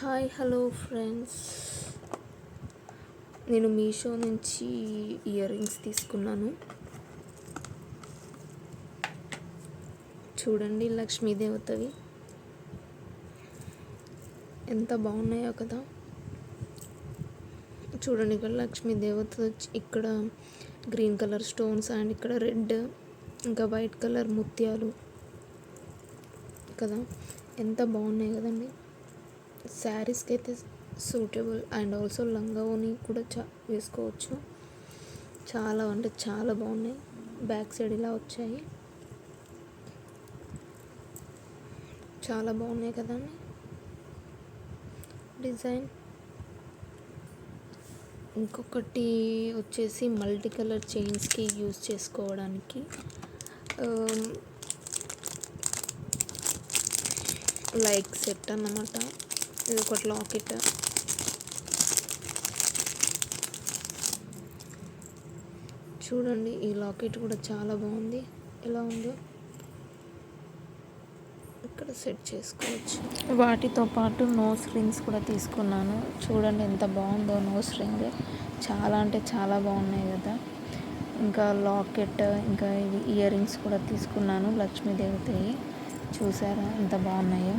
Hi hello friends, నేను మీషో నుంచి ear rings తీసుకున్నాను. చూడండి, లక్ష్మీదేవతవి ఎంత బాగున్నాయో కదా. చూడండి, ఇక్కడ లక్ష్మీదేవత ఇక్కడ గ్రీన్ కలర్ స్టోన్స్ అండ్ ఇక్కడ రెడ్ ఇంకా వైట్ కలర్ ముత్యాలు కదా. ఎంత బాగున్నాయి కదండి. శారీస్కి అయితే సూటబుల్ అండ్ ఆల్సో లంగా ఓని కూడా వేసుకోవచ్చు. చాలా అంటే చాలా బాగున్నాయి. బ్యాక్ సైడ్ ఇలా వచ్చాయి, చాలా బాగున్నాయి కదండి డిజైన్. ఇంకొకటి వచ్చేసి మల్టీ కలర్ చైన్స్కి యూజ్ చేసుకోవడానికి లైక్ సెట్ అన్నమాట. ఇది ఒకటి లాకెట్. చూడండి, ఈ లాకెట్ కూడా చాలా బాగుంది. ఎలా ఉందో ఇక్కడ సెట్ చేసుకోవచ్చు. వాటితో పాటు నోస్ రింగ్స్ కూడా తీసుకున్నాను. చూడండి ఎంత బాగుందో నోస్ రింగ్. చాలా అంటే చాలా బాగున్నాయి కదా. ఇంకా లాకెట్, ఇంకా ఇవి ఇయర్ రింగ్స్ కూడా తీసుకున్నాను లక్ష్మీదేవతవి. చూసారా ఎంత బాగున్నాయో.